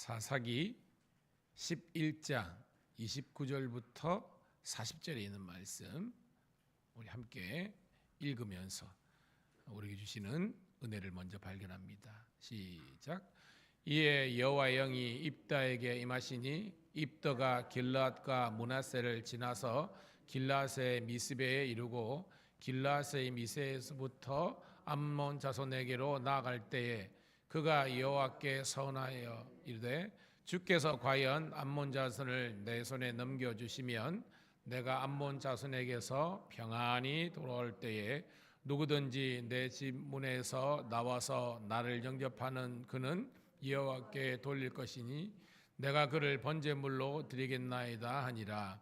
사사기 11장 29절부터 40절에 있는 말씀 우리 함께 읽으면서 우리에게 주시는 은혜를 먼저 발견합니다. 시작. 이에 여호와의 영이 입다에게 임하시니 입다가 길르앗과 므낫세를 지나서 길르앗의 미스베에 이르고 길르앗의 미스에서부터 암몬 자손에게로 나아갈 때에 그가 여호와께 서원하여 이르되 주께서 과연 암몬 자손을 내 손에 넘겨주시면 내가 암몬 자손에게서 평안히 돌아올 때에 누구든지 내 집 문에서 나와서 나를 영접하는 그는 여호와께 돌릴 것이니 내가 그를 번제물로 드리겠나이다 하니라.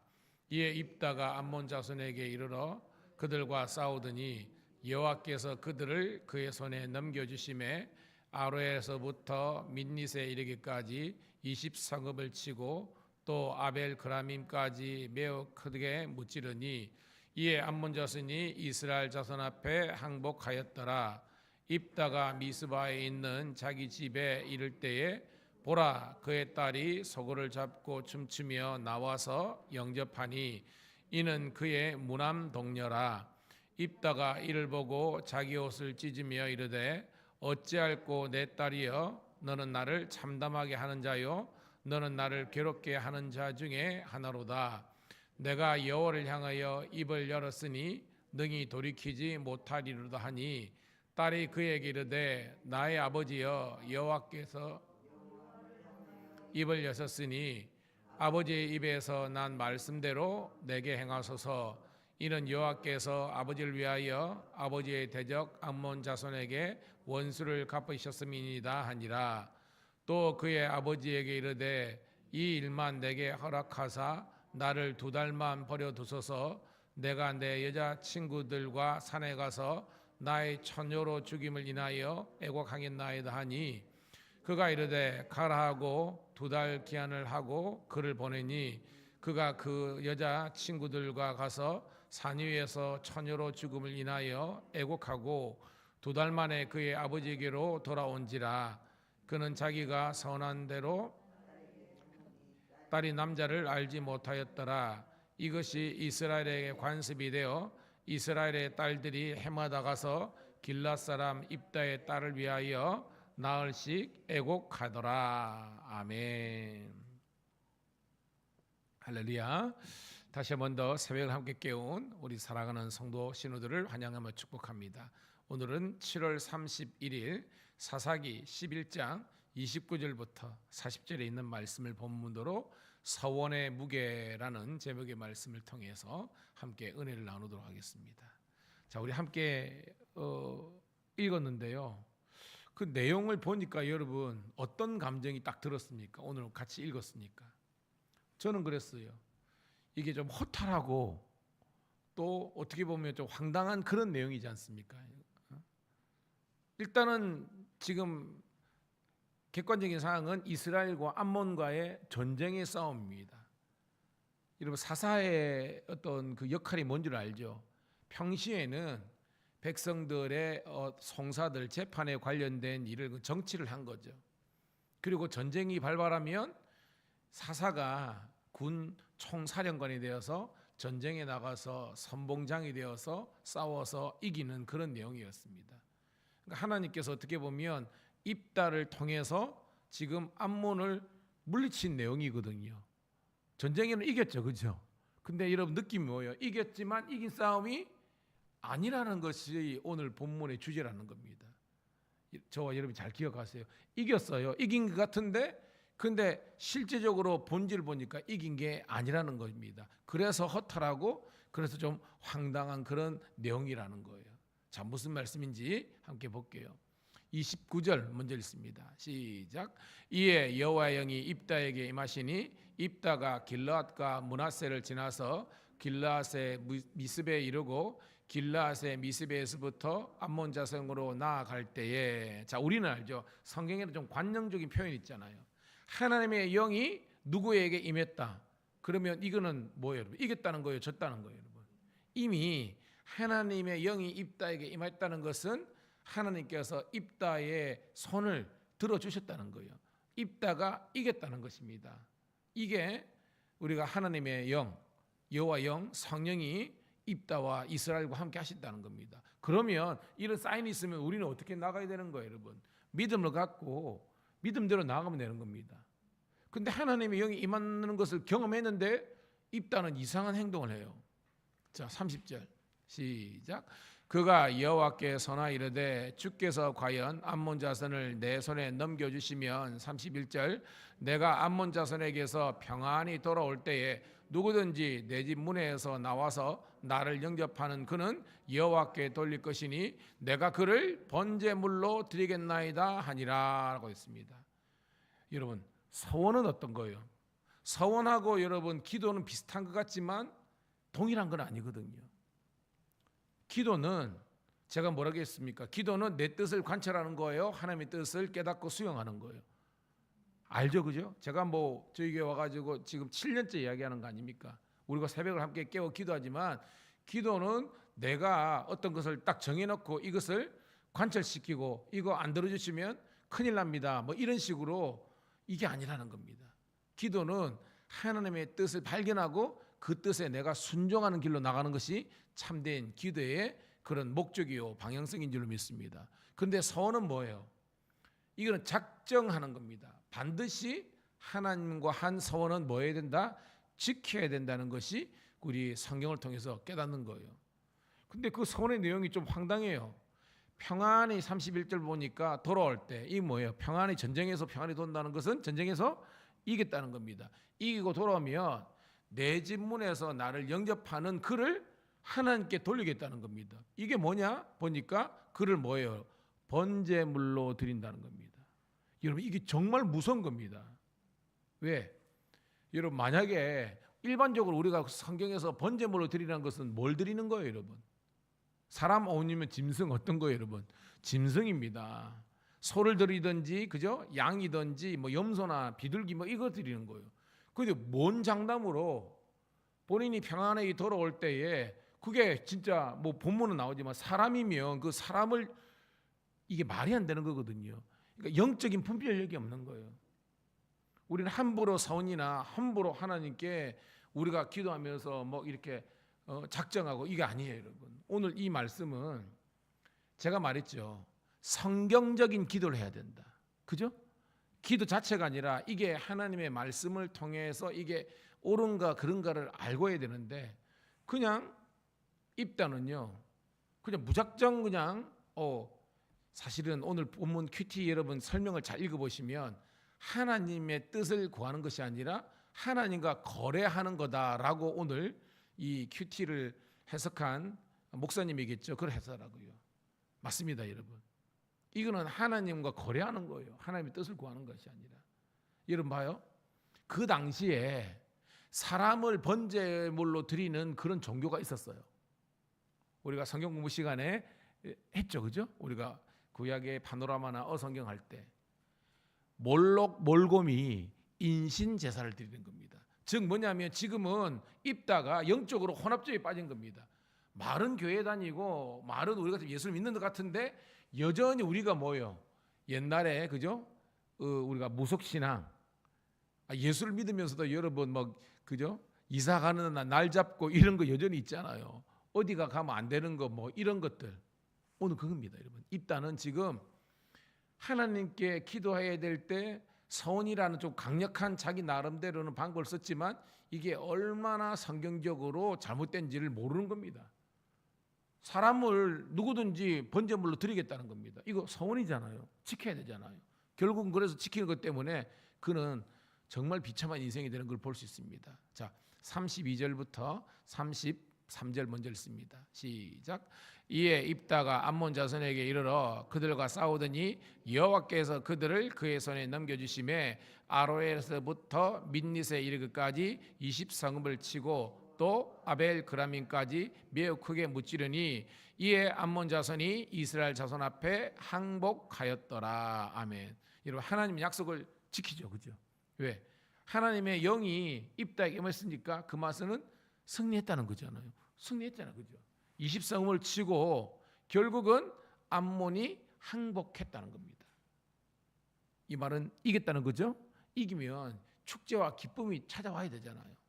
이에 입다가 암몬 자손에게 이르러 그들과 싸우더니 여호와께서 그들을 그의 손에 넘겨주심에 아로에서부터 민닛에 이르기까지 20성읍을 치고 또 아벨 그라밈까지 매우 크게 무찌르니 이에 암몬 자손이 이스라엘 자손 앞에 항복하였더라. 입다가 미스바에 있는 자기 집에 이를 때에 보라 그의 딸이 소고를 잡고 춤추며 나와서 영접하니 이는 그의 무남 동료라. 입다가 이를 보고 자기 옷을 찢으며 이르되 어찌할꼬 내 딸이여 너는 나를 참담하게 하는 자요 너는 나를 괴롭게 하는 자 중에 하나로다. 내가 여호와를 향하여 입을 열었으니 능히 돌이키지 못하리로다 하니 딸이 그에게 이르되 나의 아버지여 여호와께서 입을 여셨으니 아버지의 입에서 난 말씀대로 내게 행하소서. 이는 여호와께서 아버지를 위하여 아버지의 대적 암몬 자손에게 원수를 갚으셨음이니이다 하니라. 또 그의 아버지에게 이르되 이 일만 내게 허락하사 나를 2달만 버려두소서. 내가 내 여자 친구들과 산에 가서 나의 처녀로 죽임을 인하여 애곡하겠나이다 하니 그가 이르되 가라 하고 2달 기한을 하고 그를 보내니 그가 그 여자 친구들과 가서 산 위에서 처녀로 죽음을 인하여 애곡하고 2달 만에 그의 아버지에게로 돌아온지라. 그는 자기가 선한 대로 딸이 남자를 알지 못하였더라. 이것이 이스라엘에게 관습이 되어 이스라엘의 딸들이 해마다 가서 길앗 사람 입다의 딸을 위하여 나흘씩 애곡하더라. 아멘. 할렐루야. 다시 한 번 더 새벽을 함께 깨운 우리 사랑하는 성도 신우들을 환영하며 축복합니다. 오늘은 7월 31일 사사기 11장 29절부터 40절에 있는 말씀을 본문으로 서원의 무게라는 제목의 말씀을 통해서 함께 은혜를 나누도록 하겠습니다. 자, 우리 함께 읽었는데요. 그 내용을 보니까 여러분 어떤 감정이 딱 들었습니까? 오늘 같이 읽었으니까. 저는 그랬어요. 이게 좀 허탈하고 또 어떻게 보면 좀 황당한 그런 내용이지 않습니까? 일단은 지금 객관적인 상황은 이스라엘과 암몬과의 전쟁의 싸움입니다. 여러분 사사의 어떤 그 역할이 뭔지를 알죠? 평시에는 백성들의 송사들 재판에 관련된 일을 정치를 한 거죠. 그리고 전쟁이 발발하면 사사가 군 총사령관이 되어서 전쟁에 나가서 선봉장이 되어서 싸워서 이기는 그런 내용이었습니다. 그러니까 하나님께서 어떻게 보면 입다를 통해서 지금 암몬을 물리친 내용이거든요. 전쟁에는 이겼죠, 그렇죠? 근데 여러분 느낌이 뭐예요? 이겼지만 이긴 싸움이 아니라는 것이 오늘 본문의 주제라는 겁니다. 저와 여러분이 잘 기억하세요. 이겼어요. 이긴 것 같은데 근데 실제적으로 본질을 보니까 이긴 게 아니라는 겁니다. 그래서 허탈하고 그래서 좀 황당한 그런 내용이라는 거예요. 자, 무슨 말씀인지 함께 볼게요. 29절 먼저 읽습니다. 시작. 이에 여호와의 영이 입다에게 임하시니 입다가 길르앗과 므낫세를 지나서 길르앗의 미스베에 이르고 길르앗의 미스베에서부터 암몬 자손으로 나아갈 때에, 자, 우리는 알죠. 성경에는 좀 관용적인 표현이 있잖아요. 하나님의 영이 누구에게 임했다. 그러면 이거는 뭐예요, 여러분? 이겼다는 거예요, 졌다는 거예요, 여러분? 이미 하나님의 영이 입다에게 임했다는 것은 하나님께서 입다의 손을 들어주셨다는 거예요. 입다가 이겼다는 것입니다. 이게 우리가 하나님의 영, 여호와 영, 성령이 입다와 이스라엘과 함께 하신다는 겁니다. 그러면 이런 사인이 있으면 우리는 어떻게 나가야 되는 거예요, 여러분? 믿음을 갖고 믿음대로 나가면 되는 겁니다. 근데 하나님의 영이 임하는 것을 경험했는데 입다는 이상한 행동을 해요. 자, 30절 시작. 그가 여호와께 선하 이르되 주께서 과연 암몬 자손을 내 손에 넘겨주시면 31절 내가 암몬 자손에게서 평안히 돌아올 때에 누구든지 내 집 문에서 나와서 나를 영접하는 그는 여호와께 돌릴 것이니 내가 그를 번제물로 드리겠나이다 하니라 라고 했습니다. 여러분, 서원은 어떤 거예요? 서원하고 여러분 기도는 비슷한 것 같지만 동일한 건 아니거든요. 기도는 제가 뭐라고 했습니까? 기도는 내 뜻을 관찰하는 거예요. 하나님의 뜻을 깨닫고 수용하는 거예요. 알죠, 그죠? 제가 뭐 저희 교회 와가지고 지금 7년째 이야기하는 거 아닙니까? 우리가 새벽을 함께 깨워 기도하지만 기도는 내가 어떤 것을 딱 정해놓고 이것을 관찰시키고 이거 안 들어주시면 큰일 납니다. 뭐 이런 식으로 이게 아니라는 겁니다. 기도는 하나님의 뜻을 발견하고 그 뜻에 내가 순종하는 길로 나가는 것이 참된 기도의 그런 목적이요 방향성인 줄로 믿습니다. 그런데 서원은 뭐예요? 이거는 작정하는 겁니다. 반드시 하나님과 한 서원은 뭐 해야 된다? 지켜야 된다는 것이 우리 성경을 통해서 깨닫는 거예요. 근데 그 서원의 내용이 좀 황당해요. 평안히 31절 보니까 돌아올 때 이게 뭐예요? 평안히 전쟁에서 평안히 돈다는 것은 전쟁에서 이겼다는 겁니다. 이기고 돌아오면 내 집 문에서 나를 영접하는 그를 하나님께 돌리겠다는 겁니다. 이게 뭐냐? 보니까 그를 뭐예요? 번제물로 드린다는 겁니다. 여러분 이게 정말 무서운 겁니다. 왜? 여러분 만약에 일반적으로 우리가 성경에서 번제물로 드리는 것은 뭘 드리는 거예요, 여러분? 사람 아니면 짐승 어떤 거예요, 여러분? 짐승입니다. 소를 드리든지 그죠? 양이든지 뭐 염소나 비둘기 뭐 이거 드리는 거예요. 근데 뭔 장담으로 본인이 평안하게 돌아올 때에 그게 진짜 뭐 본문은 나오지만 사람이면 그 사람을 이게 말이 안 되는 거거든요. 그러니까 영적인 분별력이 없는 거예요. 우리는 함부로 서원이나 함부로 하나님께 우리가 기도하면서 뭐 이렇게 작정하고 이게 아니에요, 여러분. 오늘 이 말씀은 제가 말했죠. 성경적인 기도를 해야 된다. 그죠? 기도 자체가 아니라 이게 하나님의 말씀을 통해서 이게 옳은가 그런가를 알고 해야 되는데 그냥 입다는요. 그냥 무작정 그냥 사실은 오늘 본문 큐티 여러분 설명을 잘 읽어보시면 하나님의 뜻을 구하는 것이 아니라 하나님과 거래하는 거다라고 오늘 이 큐티를 해석한 목사님이겠죠. 그걸 해석하라고요. 맞습니다, 여러분. 이거는 하나님과 거래하는 거예요. 하나님의 뜻을 구하는 것이 아니라. 여러분 봐요. 그 당시에 사람을 번제물로 드리는 그런 종교가 있었어요. 우리가 성경 공부 시간에 했죠, 그죠? 우리가 구약의 파노라마나 어성경 할 때 몰록 몰곰이 인신 제사를 드리는 겁니다. 즉 뭐냐면 지금은 입다가 영적으로 혼합주의에 빠진 겁니다. 말은 교회 다니고 말은 우리가 예수를 믿는 것 같은데 여전히 우리가 뭐요? 옛날에 그죠? 우리가 무속신앙 예수를 믿으면서도 여러분 뭐 그죠? 이사 가는 날 잡고 이런 거 여전히 있잖아요. 어디가 가면 안 되는 거 뭐 이런 것들 오늘 그겁니다, 여러분. 입다는 지금 하나님께 기도해야 될 때 서원이라는 좀 강력한 자기 나름대로는 방법을 썼지만 이게 얼마나 성경적으로 잘못된지를 모르는 겁니다. 사람을 누구든지 번제물로 드리겠다는 겁니다. 이거 서원이잖아요. 지켜야 되잖아요. 결국은 그래서 지키는 것 때문에 그는 정말 비참한 인생이 되는 걸 볼 수 있습니다. 자, 32절부터 33절 먼저 읽습니다. 시작. 이에 입다가 암몬 자손에게 이르러 그들과 싸우더니 여호와께서 그들을 그의 손에 넘겨주심에 아로엘에서부터 민닛에 이르기까지 20성읍을 치고 또 아벨 그라민까지 매우 크게 무찌르니 이에 암몬 자손이 이스라엘 자손 앞에 항복하였더라. 아멘. 여러분 하나님 약속을 지키죠, 그죠? 왜? 하나님의 영이 입다에게 임했으니까 그 맛은 승리했다는 거잖아요. 승리했잖아요, 그죠? 20성을 치고 결국은 암몬이 항복했다는 겁니다. 이 말은 이겼다는 거죠. 이기면 축제와 기쁨이 찾아와야 되잖아요.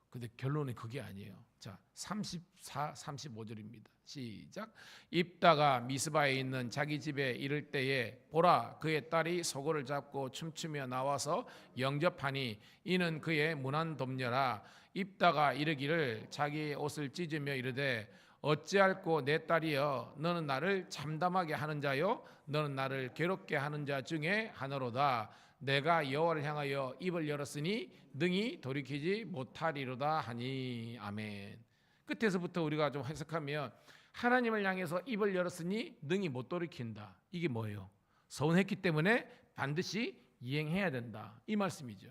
근데 결론은 그게 아니에요. 자, 34, 35절입니다. 시작. 입다가 미스바에 있는 자기 집에 이를 때에 보라, 그의 딸이 소고를 잡고 춤추며 나와서 영접하니 이는 그의 문안 돕녀라. 입다가 이르기를 자기 옷을 찢으며 이르되 어찌할꼬 내 딸이여, 너는 나를 참담하게 하는 자요 너는 나를 괴롭게 하는 자 중에 하나로다. 내가 여호와를 향하여 입을 열었으니 능히 돌이키지 못하리로다 하니. 아멘. 끝에서부터 우리가 좀 해석하면 하나님을 향해서 입을 열었으니 능히 못 돌이킨다. 이게 뭐예요? 서운했기 때문에 반드시 이행해야 된다, 이 말씀이죠.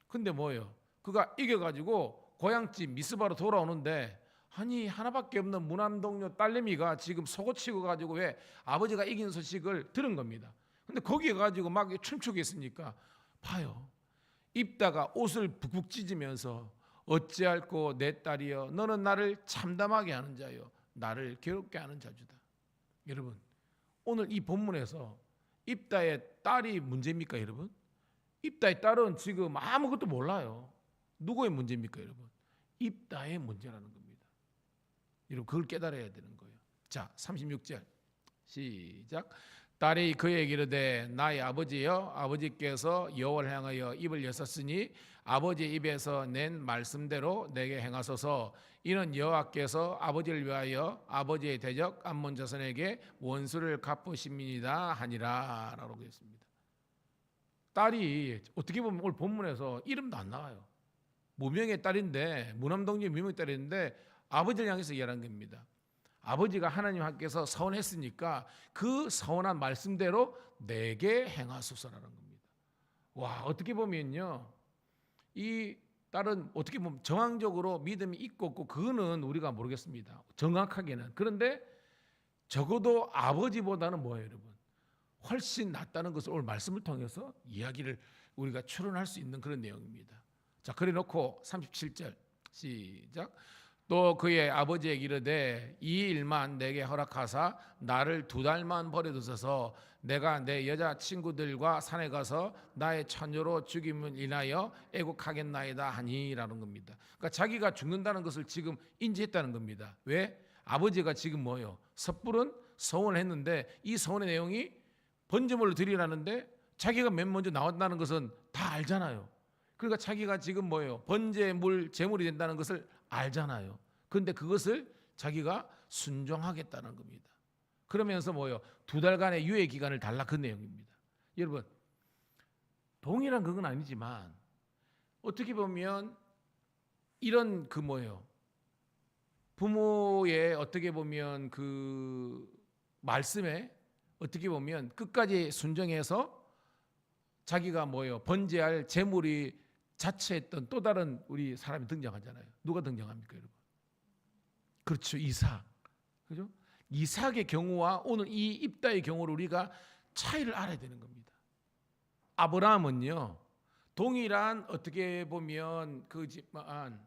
근데 뭐예요? 그가 이겨가지고 고향집 미스바로 돌아오는데, 아니 하나밖에 없는 무난동료 딸내미가 지금 속어치고 가지고 왜 아버지가 이긴 소식을 들은 겁니다. 근데 거기에 가지고 막 춤추고 있으니까 봐요. 입다가 옷을 북북 찢으면서 어찌할꼬 내 딸이여, 너는 나를 참담하게 하는 자요 나를 괴롭게 하는 자주다. 여러분, 오늘 이 본문에서 입다의 딸이 문제입니까 여러분? 입다의 딸은 지금 아무것도 몰라요. 누구의 문제입니까 여러분? 입다의 문제라는 겁니다. 여러분, 그걸 깨달아야 되는 거예요. 자, 36절 시작. 딸이 그에게 이르되 나의 아버지여, 아버지께서 여호와를 향하여 입을 여셨으니 아버지 입에서 낸 말씀대로 내게 행하소서. 이는 여호와께서 아버지를 위하여 아버지의 대적 암몬 자손에게 원수를 갚으심이니이다 하니라 라고 했습니다. 딸이 어떻게 보면 오늘 본문에서 이름도 안 나와요. 무명의 딸인데, 무남동녀의 무명의 딸인데 아버지를 향해서 얘기한 겁니다. 아버지가 하나님 앞에서 서원했으니까 그 서원한 말씀대로 내게 행하소서라는 겁니다. 와, 어떻게 보면요, 이 딸은 어떻게 보면 정황적으로 믿음이 있고 없고 그거는 우리가 모르겠습니다, 정확하게는. 그런데 적어도 아버지보다는 뭐예요 여러분? 훨씬 낫다는 것을 오늘 말씀을 통해서 이야기를 우리가 추론할 수 있는 그런 내용입니다. 자, 그래 놓고 37절 시작. 또 그의 아버지에게 이르되 이 일만 내게 허락하사 나를 2달만 버려두소서. 내가 내 여자 친구들과 산에 가서 나의 처녀로 죽임을 인하여 애국하겠나이다 하니라는 겁니다. 그러니까 자기가 죽는다는 것을 지금 인지했다는 겁니다. 왜? 아버지가 지금 뭐요? 섣부른 서원을 했는데 이 서원의 내용이 번제물을 드리라는데 자기가 맨 먼저 나왔다는 것은 다 알잖아요. 그러니까 자기가 지금 뭐예요? 번제물 제물이 된다는 것을 알잖아요. 그런데 그것을 자기가 순종하겠다는 겁니다. 그러면서 뭐예요? 2달간의 유예 기간을 달라, 그 내용입니다. 여러분, 동일한 그건 아니지만 어떻게 보면 이런 그 뭐예요? 부모의 어떻게 보면 그 말씀에 어떻게 보면 끝까지 순종해서 자기가 뭐예요? 번제할 제물이 자처했던 또 다른 우리 사람이 등장하잖아요. 누가 등장합니까 여러분? 그렇죠, 이삭. 그죠? 이삭의 경우와 오늘 이 입다의 경우를 우리가 차이를 알아야 되는 겁니다. 아브라함은요, 동일한 어떻게 보면 그지만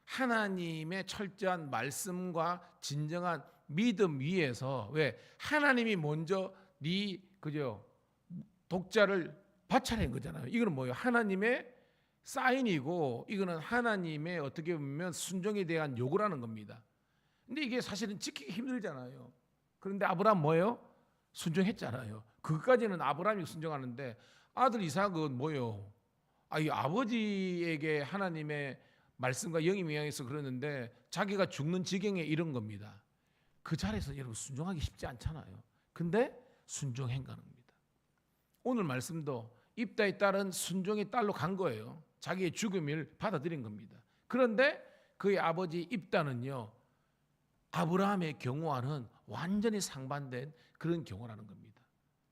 하나님의 철저한 말씀과 진정한 믿음 위에서, 왜? 하나님이 먼저 그죠? 독자를 바쳐낸 거잖아요. 이거는 뭐예요? 하나님의 사인이고 이거는 하나님의 어떻게 보면 순종에 대한 요구라는 겁니다. 근데 이게 사실은 지키기 힘들잖아요. 그런데 아브라함 뭐예요? 순종했잖아요. 그것까지는 아브라함이 순종하는데 아들 이삭은 뭐예요? 이 아버지에게 하나님의 말씀과 영이 명령해서 그러는데 자기가 죽는 지경에 이른 겁니다. 그 자리에서 여러분 순종하기 쉽지 않잖아요. 근데 순종한 겁니다. 오늘 말씀도 입다의 딸은 순종의 딸로 간 거예요. 자기의 죽음을 받아들인 겁니다. 그런데 그의 아버지 입다는요, 아브라함의 경우와는 완전히 상반된 그런 경우라는 겁니다.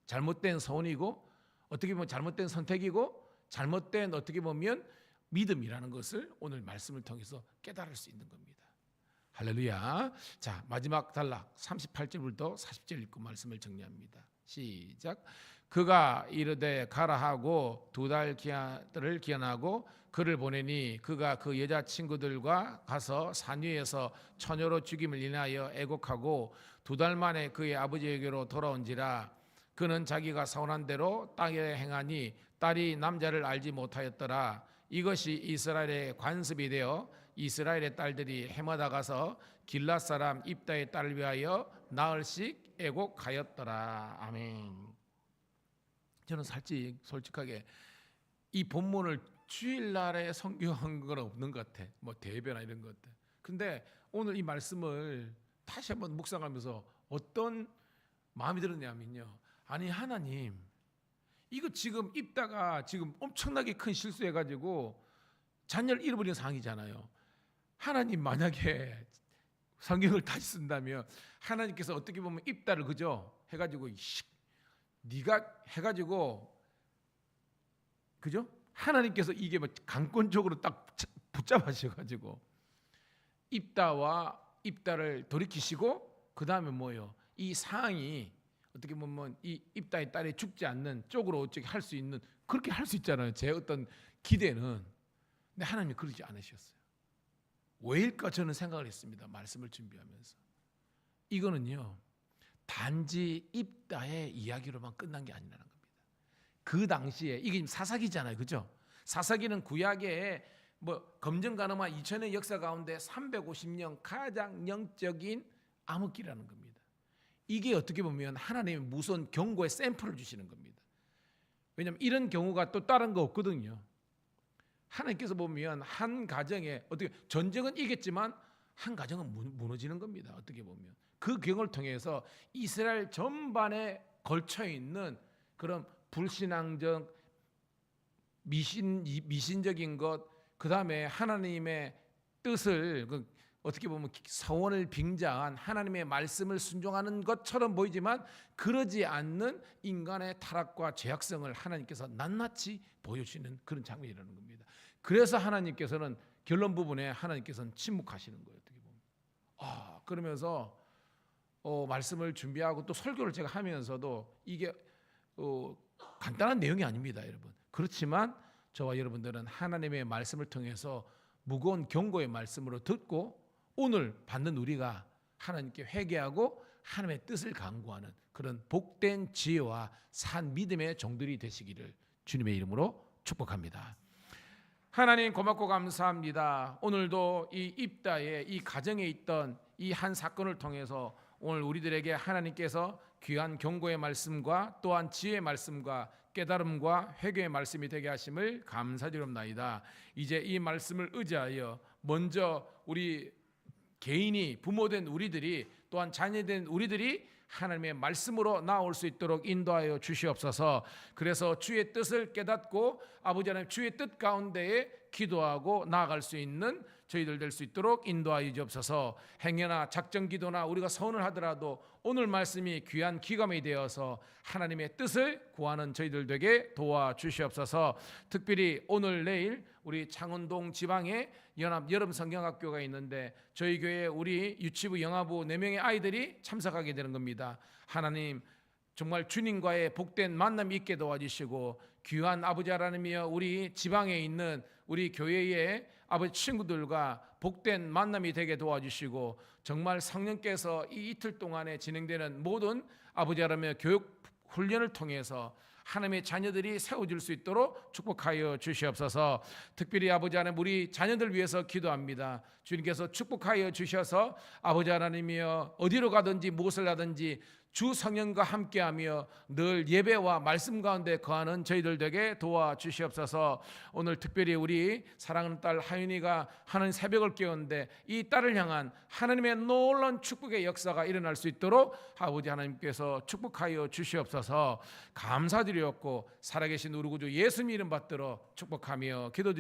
잘못된 서원이고 어떻게 보면 잘못된 선택이고 잘못된 어떻게 보면 믿음이라는 것을 오늘 말씀을 통해서 깨달을 수 있는 겁니다. 할렐루야. 자, 마지막 단락 38절부터 40절 읽고 말씀을 정리합니다. 시작. 그가 이르되 가라 하고 2달 기한을 기한하고 그를 보내니 그가 그 여자 친구들과 가서 산 위에서 처녀로 죽임을 인하여 애곡하고 2달 만에 그의 아버지에게로 돌아온지라. 그는 자기가 서운한 대로 땅에 행하니 딸이 남자를 알지 못하였더라. 이것이 이스라엘의 관습이 되어 이스라엘의 딸들이 해마다 가서 길앗 사람 입다의 딸을 위하여 나흘씩 애곡하였더라. 아멘. 저는 솔직하게 이 본문을 주일날에 성경한 건 없는 것 같아. 뭐 대배나 이런 것들. 근데 오늘 이 말씀을 다시 한번 묵상하면서 어떤 마음이 들었냐면요. 아니 하나님, 이거 지금 입다가 지금 엄청나게 큰 실수해가지고 자녀를 잃어버린 상황이잖아요. 하나님 만약에 성경을 다시 쓴다면 하나님께서 어떻게 보면 입다를 그죠? 해가지고 네가 해가지고 그죠? 하나님께서 이게 뭐 강권적으로 딱 붙잡아셔가지고 입다와 입다를 돌이키시고 그 다음에 뭐요? 이 상황이 어떻게 보면 이 입다의 딸이 죽지 않는 쪽으로 어떻게 할 수 있는 그렇게 할 수 있잖아요. 제 어떤 기대는. 근데 하나님이 그러지 않으셨어요. 왜일까 저는 생각을 했습니다. 말씀을 준비하면서. 이거는요. 단지 입다의 이야기로만 끝난 게 아니라는 겁니다. 그 당시에 이게 지금 사사기잖아요. 그죠? 사사기는 구약의 뭐 검증가능한 2000년 역사 가운데 350년 가장 영적인 암흑기라는 겁니다. 이게 어떻게 보면 하나님의 무서운 경고의 샘플을 주시는 겁니다. 왜냐하면 이런 경우가 또 다른 거 없거든요. 하나님께서 보면 한 가정에 어떻게 전쟁은 이겼지만 한 가정은 무너지는 겁니다. 어떻게 보면 그 경우를 통해서 이스라엘 전반에 걸쳐 있는 그런 불신앙적 미신적인 것, 그 다음에 하나님의 뜻을 어떻게 보면 서원을 빙자한 하나님의 말씀을 순종하는 것처럼 보이지만 그러지 않는 인간의 타락과 죄악성을 하나님께서 낱낱이 보여주시는 그런 장면이라는 겁니다. 그래서 하나님께서는 결론 부분에 하나님께서는 침묵하시는 거예요. 어떻게 보면 그러면서 말씀을 준비하고 또 설교를 제가 하면서도 이게 간단한 내용이 아닙니다, 여러분. 그렇지만 저와 여러분들은 하나님의 말씀을 통해서 무거운 경고의 말씀으로 듣고 오늘 받는 우리가 하나님께 회개하고 하나님의 뜻을 강구하는 그런 복된 지혜와 산 믿음의 종들이 되시기를 주님의 이름으로 축복합니다. 하나님 고맙고 감사합니다. 오늘도 이 입다에 이 가정에 있던 이 한 사건을 통해서 오늘 우리들에게 하나님께서 귀한 경고의 말씀과 또한 지혜의 말씀과 깨달음과 회개의 말씀이 되게 하심을 감사드립니다. 이제 이 말씀을 의지하여 먼저 우리 개인이 부모된 우리들이 또한 자녀된 우리들이 하나님의 말씀으로 나올 수 있도록 인도하여 주시옵소서. 그래서 주의 뜻을 깨닫고 아버지 하나님 주의 뜻 가운데에 기도하고 나아갈 수 있는 저희들 될 수 있도록 인도하여 주옵소서. 행여나 작정 기도나 우리가 서운을 하더라도 오늘 말씀이 귀한 기감이 되어서 하나님의 뜻을 구하는 저희들 되게 도와주시옵소서. 특별히 오늘 내일 우리 창원동 지방에 연합 여름 성경학교가 있는데 저희 교회 우리 유치부 영아부 4명의 아이들이 참석하게 되는 겁니다. 하나님 정말 주님과의 복된 만남이 있게 도와주시고 귀한 아버지 하나님이여 우리 지방에 있는 우리 교회의 아버지 친구들과 복된 만남이 되게 도와주시고 정말 성령께서 이 이틀 동안에 진행되는 모든 아버지 하나님의 교육 훈련을 통해서 하나님의 자녀들이 세워질 수 있도록 축복하여 주시옵소서. 특별히 아버지 하나님 우리 자녀들 위해서 기도합니다. 주님께서 축복하여 주셔서 아버지 하나님이여 어디로 가든지 무엇을 하든지 주 성령과 함께하며 늘 예배와 말씀 가운데 거하는 저희들 되게 도와주시옵소서. 오늘 특별히 우리 사랑하는 딸 하윤이가 하는 새벽을 깨우는데 이 딸을 향한 하나님의 놀라운 축복의 역사가 일어날 수 있도록 아버지 하나님께서 축복하여 주시옵소서. 감사드리옵고 살아계신 우리 구주 예수님 이름 받들어 축복하며 기도드립니다.